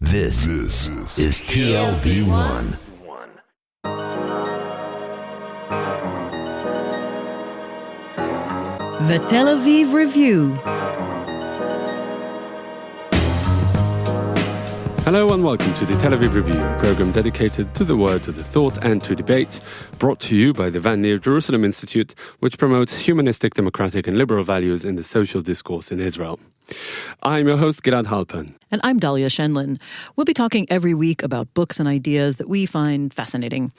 This is TLV1. The Tel Aviv Review. Hello and welcome to the Tel Aviv Review, a program dedicated to the word, to the thought and to debate, brought to you by the Van Leer Jerusalem Institute, which promotes humanistic, democratic and liberal values in the social discourse in Israel. I'm your host, Gilad Halpern. And I'm Dahlia Shenlin. We'll be talking every week about books and ideas that we find fascinating.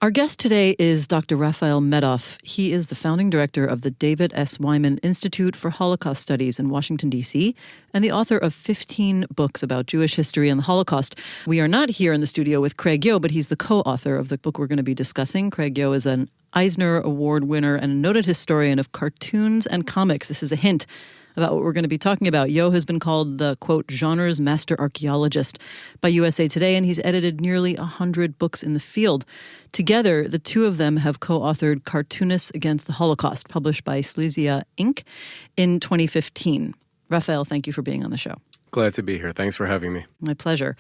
Our guest today is Dr. Rafael Medoff. He is the founding director of the David S. Wyman Institute for Holocaust Studies in Washington, D.C., and the author of 15 books about Jewish history and the Holocaust. We are not here in the studio with Craig Yo, but he's the co-author of the book we're going to be discussing. Craig Yo is an Eisner Award winner and a noted historian of cartoons and comics. This is a hint about what we're going to be talking about. Yo has been called the, quote, genre's master archaeologist by USA Today, and he's edited nearly 100 books in the field. Together, the two of them have co-authored Cartoonists Against the Holocaust, published by Slesia Inc. in 2015. Rafael, thank you for being on the show. Glad to be here. Thanks for having me. My pleasure.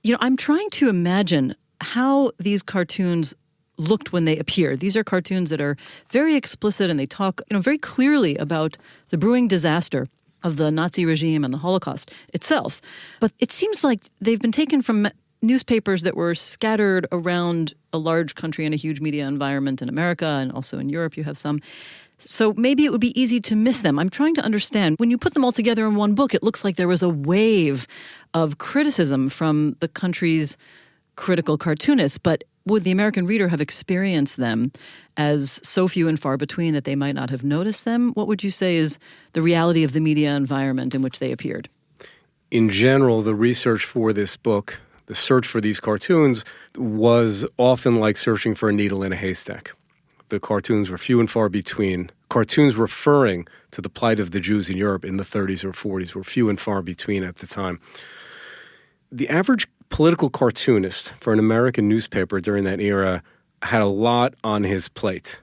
You know, I'm trying to imagine how these cartoons looked when they appeared. These are cartoons that are very explicit and they talk, very clearly about the brewing disaster of the Nazi regime and the Holocaust itself. But it seems like they've been taken from newspapers that were scattered around a large country and a huge media environment in America, and also in Europe you have some. So maybe it would be easy to miss them. I'm trying to understand. When you put them all together in one book, it looks like there was a wave of criticism from the country's critical cartoonists, but would the American reader have experienced them as so few and far between that they might not have noticed them? What would you say is the reality of the media environment in which they appeared? In general, the research for this book, the search for these cartoons, was often like searching for a needle in a haystack. The cartoons were few and far between. Cartoons referring to the plight of the Jews in Europe in the 30s or 40s were few and far between at the time. The average political cartoonist for an American newspaper during that era had a lot on his plate.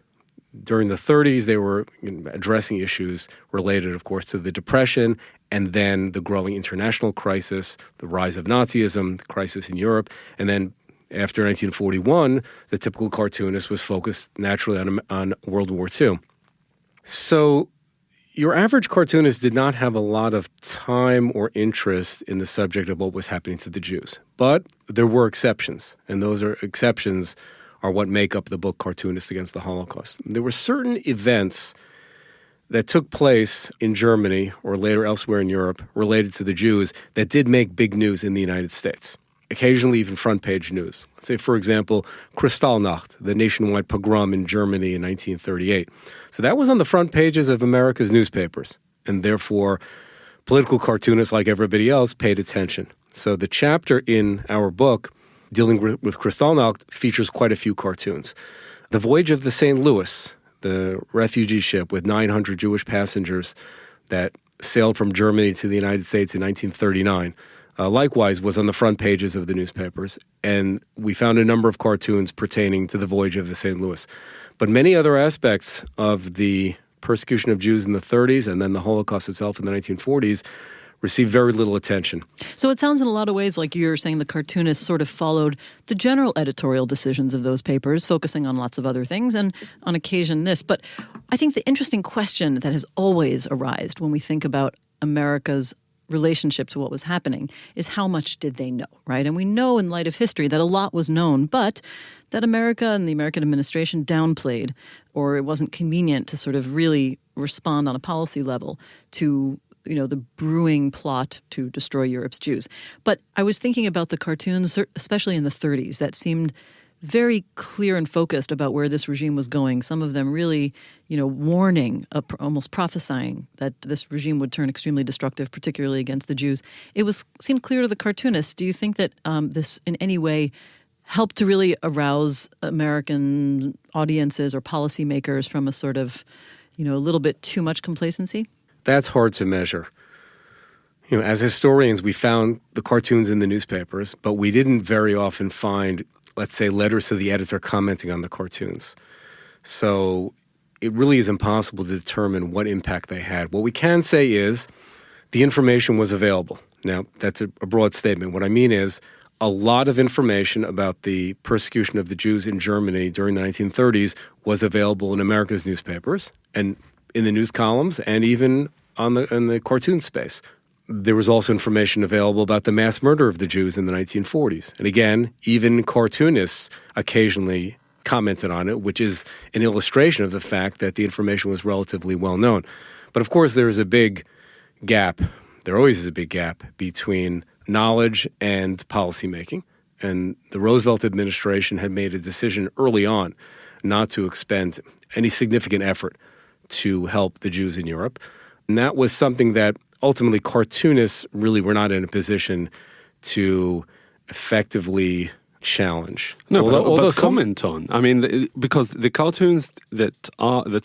During the 30s, they were addressing issues related, of course, to the Depression and then the growing international crisis, the rise of Nazism, the crisis in Europe, and then after 1941, the typical cartoonist was focused naturally on World War II. So your average cartoonist did not have a lot of time or interest in the subject of what was happening to the Jews. But there were exceptions, and those exceptions are what make up the book Cartoonists Against the Holocaust. There were certain events that took place in Germany or later elsewhere in Europe related to the Jews that did make big news in the United States. Occasionally even front-page news. Let's say, for example, Kristallnacht, the nationwide pogrom in Germany in 1938. So that was on the front pages of America's newspapers, and therefore political cartoonists, like everybody else, paid attention. So the chapter in our book dealing with Kristallnacht features quite a few cartoons. The Voyage of the St. Louis, the refugee ship with 900 Jewish passengers that sailed from Germany to the United States in 1939, likewise was on the front pages of the newspapers, and we found a number of cartoons pertaining to the Voyage of the St. Louis. But many other aspects of the persecution of Jews in the 30s and then the Holocaust itself in the 1940s received very little attention. So it sounds in a lot of ways like you're saying the cartoonists sort of followed the general editorial decisions of those papers, focusing on lots of other things and on occasion this. But I think the interesting question that has always arisen when we think about America's relationship to what was happening is how much did they know, right? And we know in light of history that a lot was known, but that America and the American administration downplayed, or it wasn't convenient to sort of really respond on a policy level to the brewing plot to destroy Europe's Jews. But I was thinking about the cartoons, especially in the 30s, that seemed very clear and focused about where this regime was going. Some of them really, warning, almost prophesying that this regime would turn extremely destructive, particularly against the Jews. It seemed clear to the cartoonists. Do you think that this in any way helped to really arouse American audiences or policymakers from a sort of, a little bit too much complacency? That's hard to measure. As historians, we found the cartoons in the newspapers, but we didn't very often find, let's say, letters to the editor commenting on the cartoons. So it really is impossible to determine what impact they had. What we can say is the information was available. Now, that's a broad statement. What I mean is a lot of information about the persecution of the Jews in Germany during the 1930s was available in America's newspapers and in the news columns and even in the cartoon space. There was also information available about the mass murder of the Jews in the 1940s. And again, even cartoonists occasionally commented on it, which is an illustration of the fact that the information was relatively well known. But of course, there is a big gap. There always is a big gap between knowledge and policymaking. And the Roosevelt administration had made a decision early on not to expend any significant effort to help the Jews in Europe. And that was something that ultimately cartoonists really were not in a position to effectively challenge. No, but comment on. I mean, because the cartoons that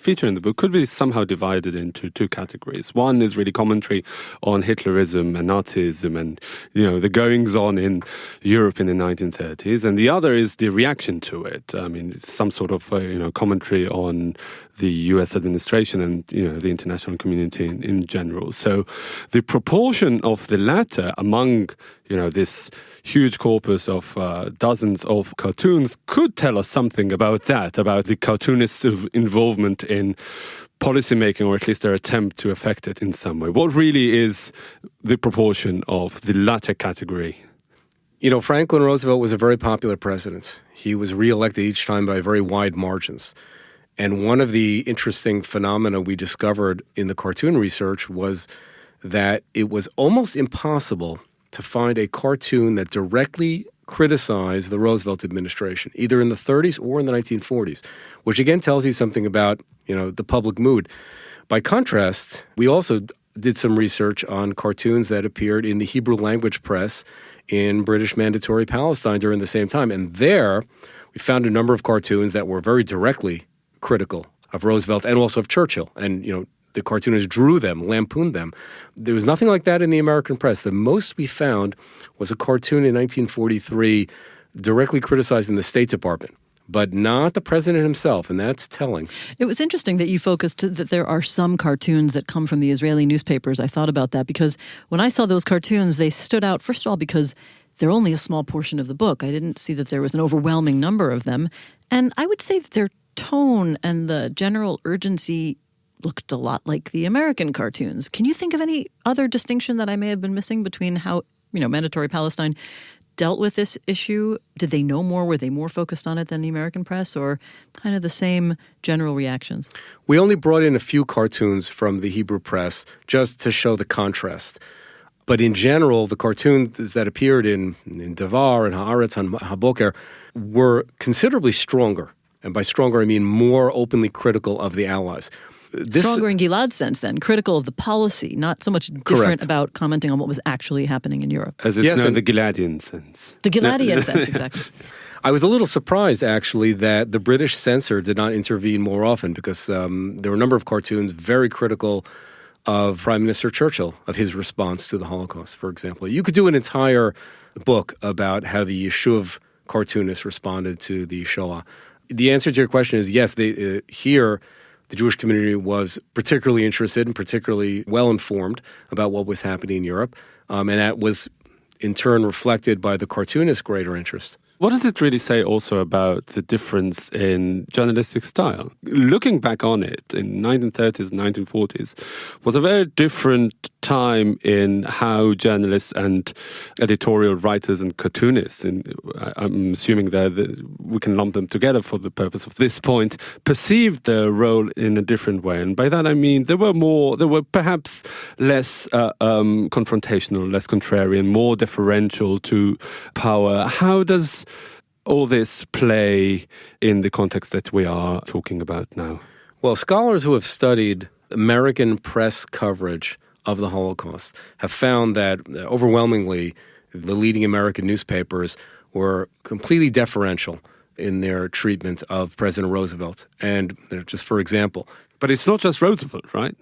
feature in the book could be somehow divided into two categories. One is really commentary on Hitlerism and Nazism and, the goings-on in Europe in the 1930s, and the other is the reaction to it. I mean, it's some sort of, commentary on the U.S. administration and, the international community in general. So the proportion of the latter among, this huge corpus of dozens of cartoons could tell us something about that, about the cartoonists' involvement in policymaking, or at least their attempt to affect it in some way. What really is the proportion of the latter category? Franklin Roosevelt was a very popular president. He was reelected each time by very wide margins. And one of the interesting phenomena we discovered in the cartoon research was that it was almost impossible to find a cartoon that directly criticized the Roosevelt administration, either in the 30s or in the 1940s, which again tells you something about, the public mood. By contrast, we also did some research on cartoons that appeared in the Hebrew language press in British Mandatory Palestine during the same time. And there, we found a number of cartoons that were very directly critical of Roosevelt and also of Churchill. And, the cartoonists drew them, lampooned them. There was nothing like that in the American press. The most we found was a cartoon in 1943 directly criticizing the State Department, but not the president himself, and that's telling. It was interesting that you focused that there are some cartoons that come from the Israeli newspapers. I thought about that because when I saw those cartoons, they stood out, first of all, because they're only a small portion of the book. I didn't see that there was an overwhelming number of them. And I would say that their tone and the general urgency looked a lot like the American cartoons. Can you think of any other distinction that I may have been missing between how, Mandatory Palestine dealt with this issue? Did they know more? Were they more focused on it than the American press, or kind of the same general reactions? We only brought in a few cartoons from the Hebrew press just to show the contrast. But in general, the cartoons that appeared in Davar and Haaretz and Haboker were considerably stronger. And by stronger, I mean more openly critical of the Allies. Stronger in Gilad's sense, then, critical of the policy, not so much different Correct. About commenting on what was actually happening in Europe. As it's known, the Giladian sense. The Giladian sense, exactly. I was a little surprised, actually, that the British censor did not intervene more often because there were a number of cartoons very critical of Prime Minister Churchill, of his response to the Holocaust, for example. You could do an entire book about how the Yishuv cartoonists responded to the Shoah. The answer to your question is yes, here the Jewish community was particularly interested and particularly well-informed about what was happening in Europe, and that was in turn reflected by the cartoonists' greater interest. What does it really say also about the difference in journalistic style? Looking back on it, in 1930s and 1940s, was a very different time in how journalists and editorial writers and cartoonists, and I'm assuming that we can lump them together for the purpose of this point, perceived their role in a different way. And by that I mean they were perhaps less confrontational, less contrarian, more deferential to power. How does all this play in the context that we are talking about now? Well, scholars who have studied American press coverage of the Holocaust have found that overwhelmingly the leading American newspapers were completely deferential in their treatment of President Roosevelt. And just for example. But it's not just Roosevelt, right?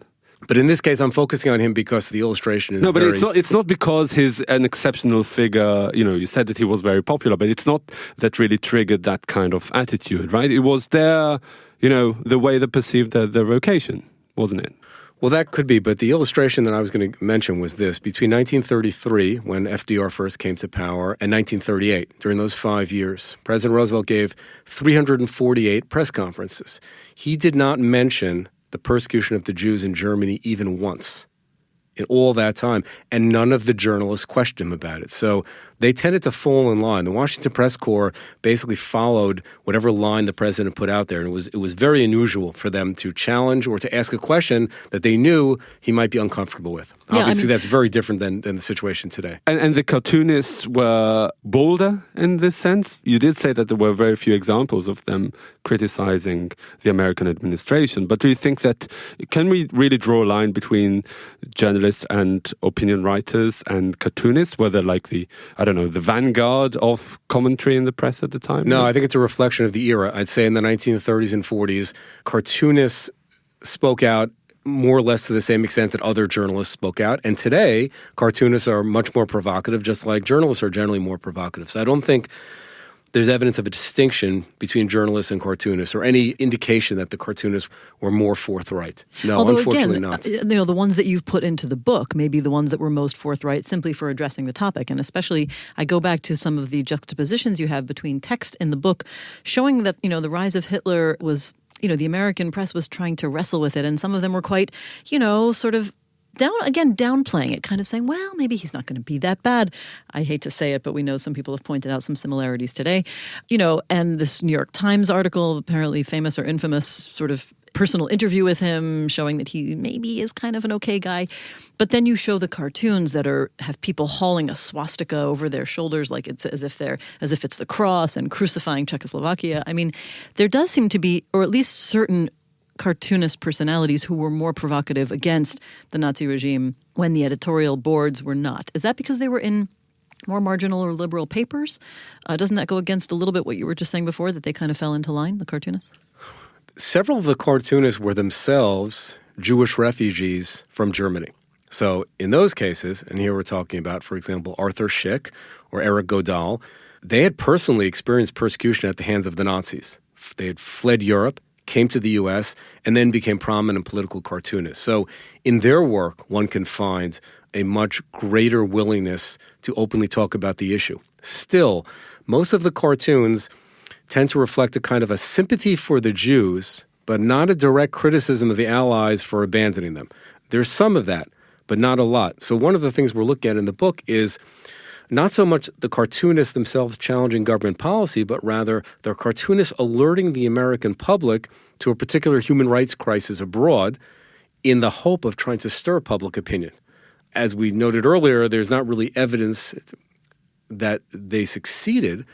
But in this case, I'm focusing on him because the illustration is it's not because he's an exceptional figure. You said that he was very popular, but it's not that really triggered that kind of attitude, right? It was the way they perceived their vocation, wasn't it? Well, that could be, but the illustration that I was going to mention was this. Between 1933, when FDR first came to power, and 1938, during those 5 years, President Roosevelt gave 348 press conferences. He did not mention the persecution of the Jews in Germany even once in all that time, and none of the journalists questioned him about it. So they tended to fall in line. The Washington Press Corps basically followed whatever line the president put out there, and it was very unusual for them to challenge or to ask a question that they knew he might be uncomfortable with. Yeah, Obviously, that's very different than the situation today. And the cartoonists were bolder in this sense. You did say that there were very few examples of them criticizing the American administration. But do you think that, can we really draw a line between journalists and opinion writers and cartoonists? Were they like the vanguard of commentary in the press at the time? No, I think it's a reflection of the era. I'd say in the 1930s and 40s, cartoonists spoke out more or less to the same extent that other journalists spoke out. And today, cartoonists are much more provocative, just like journalists are generally more provocative. So I don't think there's evidence of a distinction between journalists and cartoonists or any indication that the cartoonists were more forthright. No, Although unfortunately again, not. The ones that you've put into the book may be the ones that were most forthright simply for addressing the topic. And especially, I go back to some of the juxtapositions you have between text in the book showing that, the rise of Hitler was, the American press was trying to wrestle with it. And some of them were quite, sort of downplaying it, kind of saying, well, maybe he's not going to be that bad. I hate to say it, but we know some people have pointed out some similarities today. And this New York Times article, apparently famous or infamous sort of personal interview with him showing that he maybe is kind of an okay guy. But then you show the cartoons that have people hauling a swastika over their shoulders like it's as if it's the cross and crucifying Czechoslovakia. I mean, there does seem to be, or at least certain cartoonist personalities who were more provocative against the Nazi regime when the editorial boards were not. Is that because they were in more marginal or liberal papers? Doesn't that go against a little bit what you were just saying before, that they kind of fell into line, the cartoonists? Several of the cartoonists were themselves Jewish refugees from Germany. So in those cases, and here we're talking about, for example, Arthur Schick or Eric Godal, they had personally experienced persecution at the hands of the Nazis. They had fled Europe, came to the U.S., and then became prominent political cartoonists. So in their work, one can find a much greater willingness to openly talk about the issue. Still, most of the cartoons tend to reflect a kind of a sympathy for the Jews, but not a direct criticism of the Allies for abandoning them. There's some of that, but not a lot. So one of the things we're looking at in the book is not so much the cartoonists themselves challenging government policy, but rather the cartoonists alerting the American public to a particular human rights crisis abroad in the hope of trying to stir public opinion. As we noted earlier, there's not really evidence that they succeeded.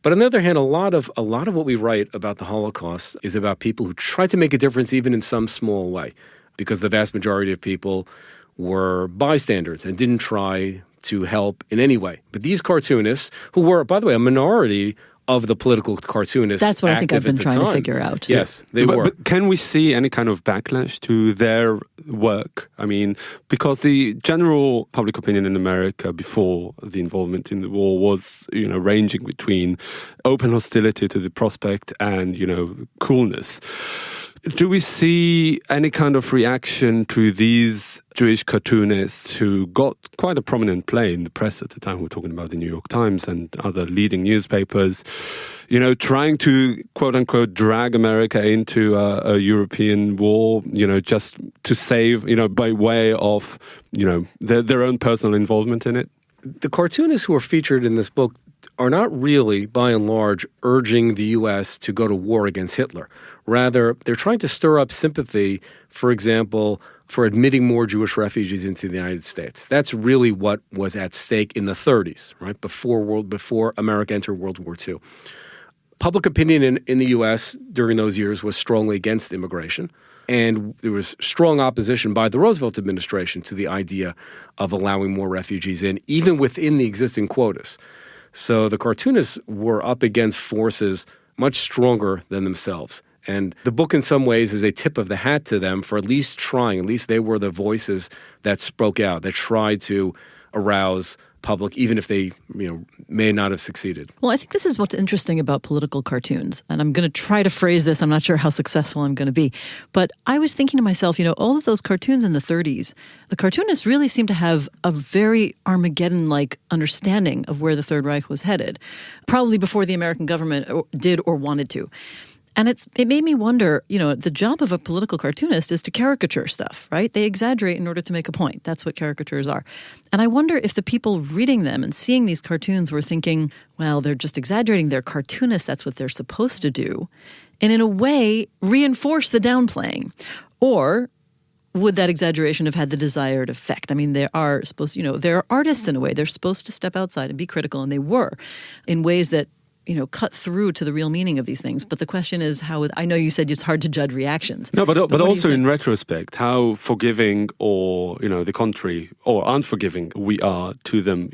But on the other hand, a lot of what we write about the Holocaust is about people who try to make a difference even in some small way, because the vast majority of people were bystanders and didn't try to help in any way. But these cartoonists, who were, by the way, a minority of the political cartoonists, that's what I think I've been trying to figure out. Yes, they were. But can we see any kind of backlash to their work? I mean, because the general public opinion in America before the involvement in the war was, ranging between open hostility to the prospect and, coolness. Do we see any kind of reaction to these Jewish cartoonists who got quite a prominent play in the press at the time? We're talking about the New York Times and other leading newspapers, trying to, quote unquote, drag America into a European war, just to save, by way of, their own personal involvement in it? The cartoonists who are featured in this book are not really, by and large, urging the U.S. to go to war against Hitler. Rather, they're trying to stir up sympathy, for example, for admitting more Jewish refugees into the United States. That's really what was at stake in the 30s, right, before America entered World War II. Public opinion in the U.S. during those years was strongly against immigration. And there was strong opposition by the Roosevelt administration to the idea of allowing more refugees in, even within the existing quotas. So the cartoonists were up against forces much stronger than themselves. And the book in some ways is a tip of the hat to them for at least trying. At least they were the voices that spoke out, that tried to arouse public, even if they may not have succeeded. Well, I think this is what's interesting about political cartoons. And I'm going to try to phrase this. I'm not sure how successful I'm going to be. But I was thinking to myself, all of those cartoons in the 30s, the cartoonists really seem to have a very Armageddon-like understanding of where the Third Reich was headed, probably before the American government did or wanted to. And it made me wonder, the job of a political cartoonist is to caricature stuff, right? They exaggerate in order to make a point. That's what caricatures are. And I wonder if the people reading them and seeing these cartoons were thinking, well, they're just exaggerating. They're cartoonists. That's what they're supposed to do. And in a way, reinforce the downplaying. Or would that exaggeration have had the desired effect? I mean, they are supposed, they're artists in a way. They're supposed to step outside and be critical, and they were in ways that cut through to the real meaning of these things. But the question is how, I know you said it's hard to judge reactions. No, but also in retrospect, how forgiving or, the contrary, or unforgiving we are to them,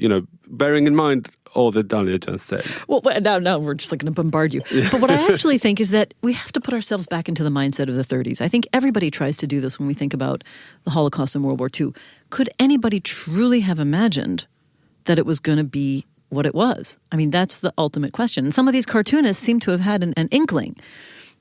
bearing in mind all that Dalia just said. Well, now we're just going to bombard you. Yeah. But what I actually think is that we have to put ourselves back into the mindset of the 30s. I think everybody tries to do this when we think about the Holocaust and World War II. Could anybody truly have imagined that it was going to be what it was? I mean, that's the ultimate question. And some of these cartoonists seem to have had an inkling.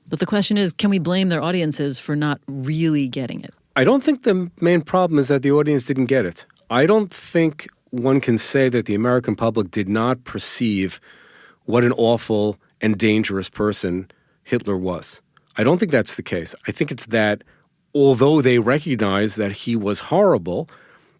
But the question is, can we blame their audiences for not really getting it? I don't think the main problem is that the audience didn't get it. I don't think one can say that the American public did not perceive what an awful and dangerous person Hitler was. I don't think that's the case. I think it's that although they recognized that he was horrible,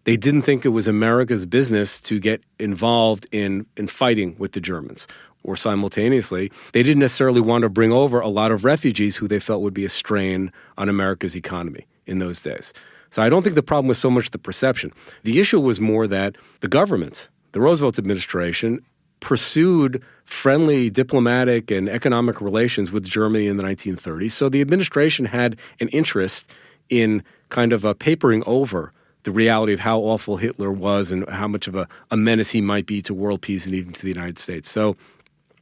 they didn't think it was America's business to get involved in fighting with the Germans. Or simultaneously, they didn't necessarily want to bring over a lot of refugees who they felt would be a strain on America's economy in those days. So I don't think the problem was so much the perception. The issue was more that the government, the Roosevelt administration, pursued friendly diplomatic and economic relations with Germany in the 1930s. So the administration had an interest in kind of papering over the reality of how awful Hitler was and how much of a menace he might be to world peace and even to the United States. So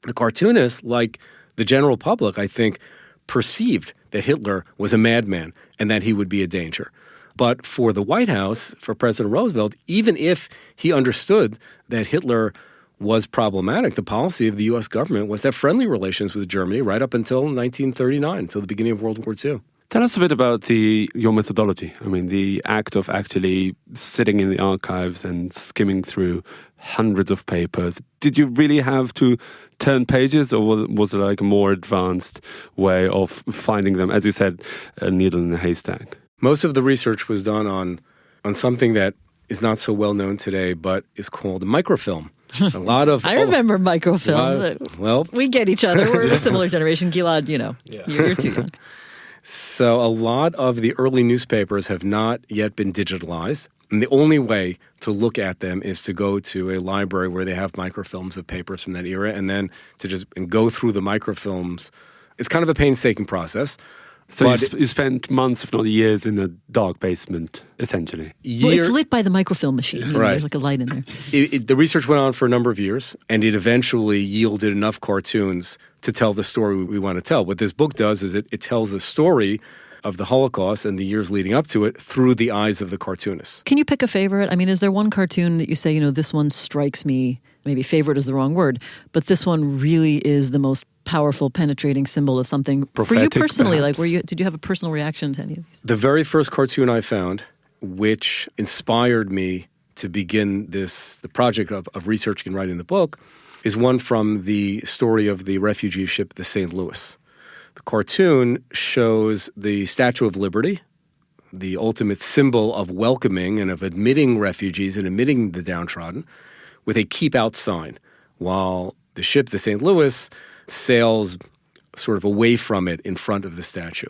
the cartoonists, like the general public, I think, perceived that Hitler was a madman and that he would be a danger. But for the White House, for President Roosevelt, even if he understood that Hitler was problematic, the policy of the U.S. government was to have friendly relations with Germany right up until 1939, until the beginning of World War II. Tell us a bit about your methodology. I mean, the act of actually sitting in the archives and skimming through hundreds of papers. Did you really have to turn pages, or was it like a more advanced way of finding them, as you said, a needle in a haystack? Most of the research was done on something that is not so well known today, but is called microfilm. A lot of I remember microfilm. Well, we get each other. We're in a similar generation. Gilad, you're too young. So a lot of the early newspapers have not yet been digitalized. And the only way to look at them is to go to a library where they have microfilms of papers from that era, and then to just go through the microfilms. It's kind of a painstaking process. So you spent months, if not years, in a dark basement, essentially. Well, it's lit by the microfilm machine. Right. There's like a light in there. The research went on for a number of years, and it eventually yielded enough cartoons to tell the story we want to tell. What this book does is it tells the story of the Holocaust and the years leading up to it through the eyes of the cartoonists. Can you pick a favorite? I mean, is there one cartoon that you say, this one strikes me? Maybe favorite is the wrong word, but this one really is the most powerful, penetrating symbol of something prophetic, for you personally. perhaps. Like, did you have a personal reaction to any of these? The very first cartoon I found, which inspired me to begin the project of researching and writing the book, is one from the story of the refugee ship, the St. Louis. The cartoon shows the Statue of Liberty, the ultimate symbol of welcoming and of admitting refugees and admitting the downtrodden, with a keep out sign, while the ship, the St. Louis, sails sort of away from it in front of the statue.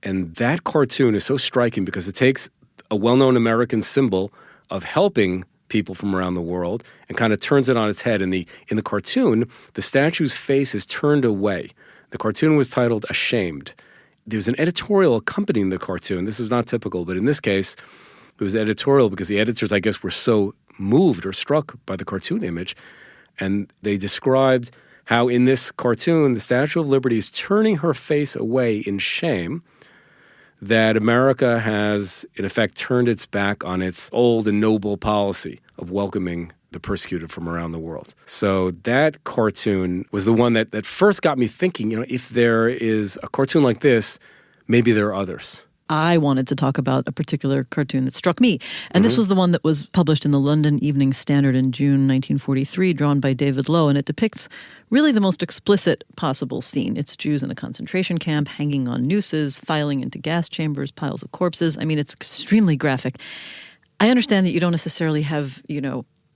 And that cartoon is so striking because it takes a well-known American symbol of helping people from around the world and kind of turns it on its head. In the cartoon, the statue's face is turned away. The cartoon was titled Ashamed. There's an editorial accompanying the cartoon. This is not typical, but in this case, it was editorial because the editors, I guess, were so moved or struck by the cartoon image. And they described how in this cartoon, the Statue of Liberty is turning her face away in shame that America has, in effect, turned its back on its old and noble policy of welcoming the persecuted from around the world. So that cartoon was the one that first got me thinking, if there is a cartoon like this, maybe there are others. I wanted to talk about a particular cartoon that struck me. And this was the one that was published in the London Evening Standard in June 1943, drawn by David Lowe. And it depicts really the most explicit possible scene. It's Jews in a concentration camp, hanging on nooses, filing into gas chambers, piles of corpses. I mean, it's extremely graphic. I understand that you don't necessarily have,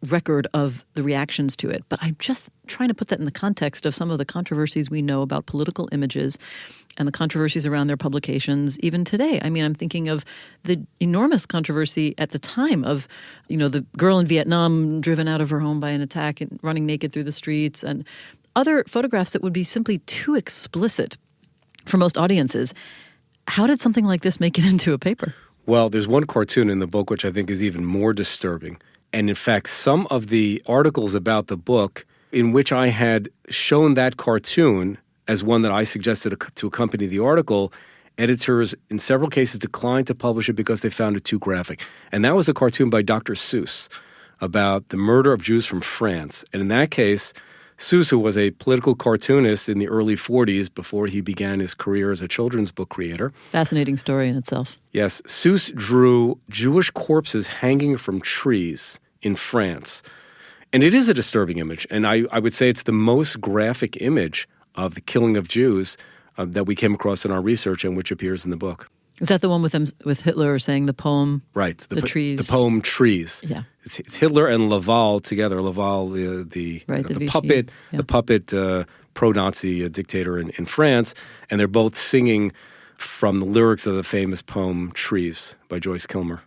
record of the reactions to it, but I'm just trying to put that in the context of some of the controversies we know about political images and the controversies around their publications even today. I mean, I'm thinking of the enormous controversy at the time of, the girl in Vietnam driven out of her home by an attack and running naked through the streets, and other photographs that would be simply too explicit for most audiences. How did something like this make it into a paper? Well, there's one cartoon in the book which I think is even more disturbing. And in fact, some of the articles about the book in which I had shown that cartoon as one that I suggested to accompany the article, editors in several cases declined to publish it because they found it too graphic. And that was a cartoon by Dr. Seuss about the murder of Jews from France. And in that case, Seuss, who was a political cartoonist in the early 40s before he began his career as a children's book creator. Fascinating story in itself. Yes, Seuss drew Jewish corpses hanging from trees in France. And it is a disturbing image. And I would say it's the most graphic image of the killing of Jews that we came across in our research and which appears in the book. Is that the one with Hitler saying the poem? Right. The trees. The poem Trees. Yeah. It's Hitler and Laval together. Laval, the puppet, yeah. the puppet pro-Nazi dictator in France. And they're both singing from the lyrics of the famous poem Trees by Joyce Kilmer.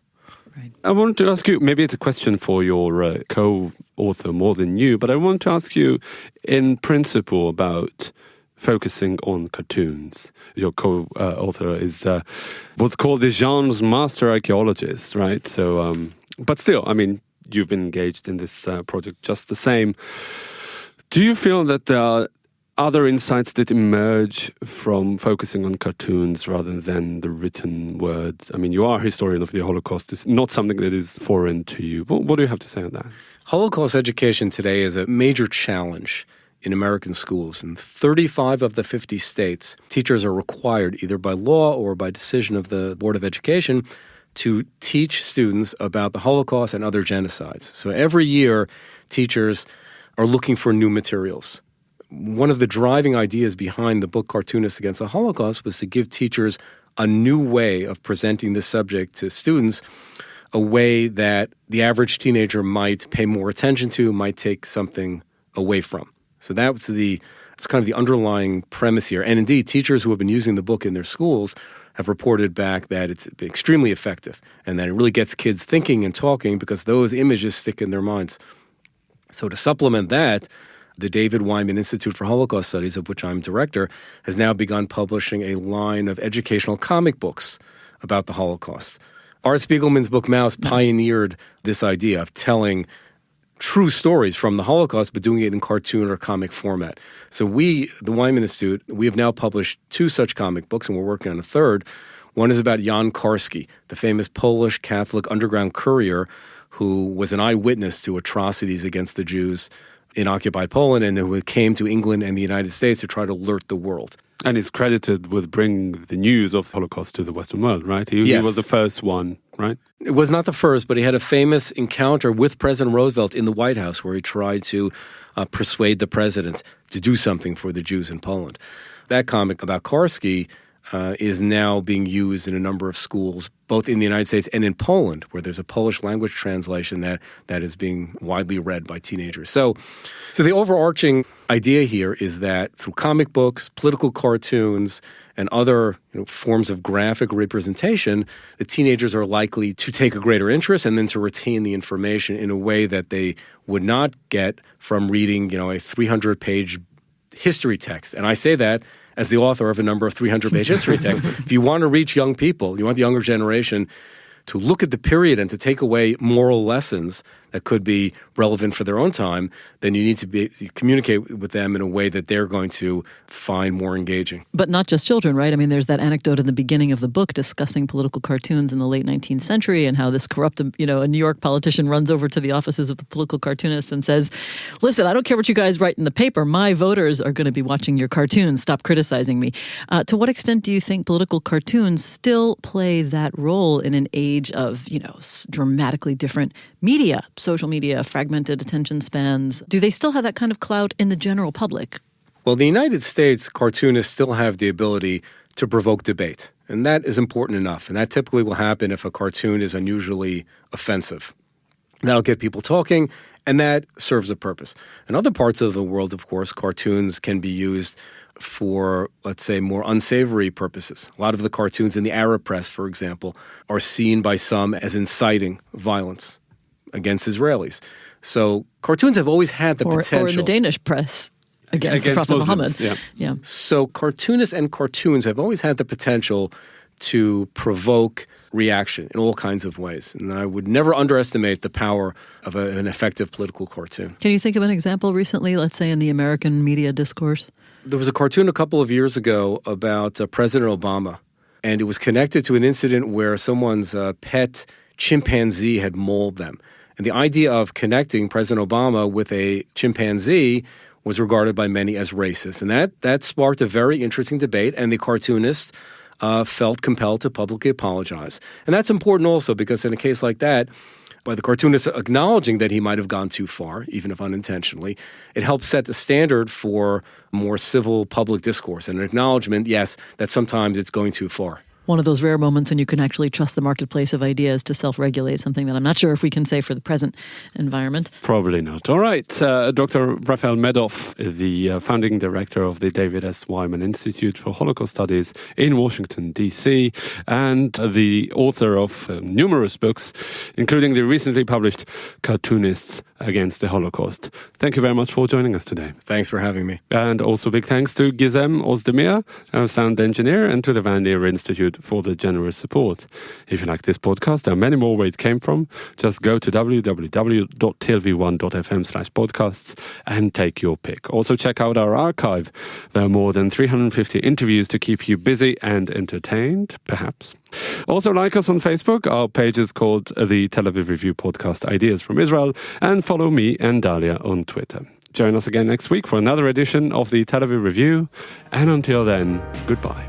Right. I wanted to ask you, maybe it's a question for your co-author more than you, but I want to ask you in principle about focusing on cartoons. Your co-author is what's called the genre's master archaeologist, right? So, but still, I mean, you've been engaged in this project just the same. Do you feel that there are other insights that emerge from focusing on cartoons rather than the written word? I mean, you are a historian of the Holocaust. It's not something that is foreign to you. What do you have to say on that? Holocaust education today is a major challenge in American schools. In 35 of the 50 states, teachers are required, either by law or by decision of the Board of Education, to teach students about the Holocaust and other genocides. So every year, teachers are looking for new materials. One of the driving ideas behind the book Cartoonists Against the Holocaust was to give teachers a new way of presenting this subject to students, a way that the average teenager might pay more attention to, might take something away from. So that's kind of the underlying premise here. And indeed, teachers who have been using the book in their schools have reported back that it's extremely effective and that it really gets kids thinking and talking because those images stick in their minds. So to supplement that, the David Wyman Institute for Holocaust Studies, of which I'm director, has now begun publishing a line of educational comic books about the Holocaust. Art Spiegelman's book Mouse pioneered this idea of telling true stories from the Holocaust, but doing it in cartoon or comic format. So we, the Wyman Institute, we have now published 2 such comic books, and we're working on a third. One is about Jan Karski, the famous Polish Catholic underground courier who was an eyewitness to atrocities against the Jews in occupied Poland and who came to England and the United States to try to alert the world. And he's credited with bringing the news of the Holocaust to the Western world, right? He was the first one, right? It was not the first, but he had a famous encounter with President Roosevelt in the White House where he tried to persuade the president to do something for the Jews in Poland. That comic about Karski is now being used in a number of schools, both in the United States and in Poland, where there's a Polish language translation that is being widely read by teenagers. So the overarching idea here is that through comic books, political cartoons, and other forms of graphic representation, the teenagers are likely to take a greater interest and then to retain the information in a way that they would not get from reading, a 300-page history text. And I say that as the author of a number of 300-page history texts. If you want to reach young people, you want the younger generation to look at the period and to take away moral lessons that could be relevant for their own time, then you need to communicate with them in a way that they're going to find more engaging. But not just children, right? I mean, there's that anecdote in the beginning of the book discussing political cartoons in the late 19th century and how this corrupt, a New York politician runs over to the offices of the political cartoonists and says, listen, I don't care what you guys write in the paper. My voters are going to be watching your cartoons. Stop criticizing me. To what extent do you think political cartoons still play that role in an age of, dramatically different media, social media, fragmented attention spans? Do they still have that kind of clout in the general public? Well, in the United States, cartoonists still have the ability to provoke debate, and that is important enough. And that typically will happen if a cartoon is unusually offensive. That'll get people talking, and that serves a purpose. In other parts of the world, of course, cartoons can be used for, let's say, more unsavory purposes. A lot of the cartoons in the Arab press, for example, are seen by some as inciting violence against Israelis. So cartoons have always had the potential. Or in the Danish press against Prophet Muslims, Muhammad. Yeah. So cartoonists and cartoons have always had the potential to provoke reaction in all kinds of ways. And I would never underestimate the power of an effective political cartoon. Can you think of an example recently, let's say in the American media discourse? There was a cartoon a couple of years ago about President Obama, and it was connected to an incident where someone's pet chimpanzee had mauled them. And the idea of connecting President Obama with a chimpanzee was regarded by many as racist. And that sparked a very interesting debate, and the cartoonist felt compelled to publicly apologize. And that's important also because in a case like that, by the cartoonist acknowledging that he might have gone too far, even if unintentionally, it helps set the standard for more civil public discourse and an acknowledgement, yes, that sometimes it's going too far. One of those rare moments when you can actually trust the marketplace of ideas to self-regulate, something that I'm not sure if we can say for the present environment. Probably not. All right. Dr. Rafael Medoff, the founding director of the David S. Wyman Institute for Holocaust Studies in Washington, D.C., and the author of numerous books, including the recently published Cartoonists Against the Holocaust. Thank you very much for joining us today. Thanks for having me. And also big thanks to Gizem Ozdemir, our sound engineer, and to the Van Leer Institute for the generous support. If you like this podcast, there are many more where it came from. Just go to www.tlv1.fm/podcasts and take your pick. Also check out our archive. There are more than 350 interviews to keep you busy and entertained, perhaps. Also like us on Facebook. Our page is called the Tel Aviv Review Podcast Ideas from Israel, and follow me and Dalia on Twitter. Join us again next week for another edition of the Tel Aviv Review, and until then, goodbye.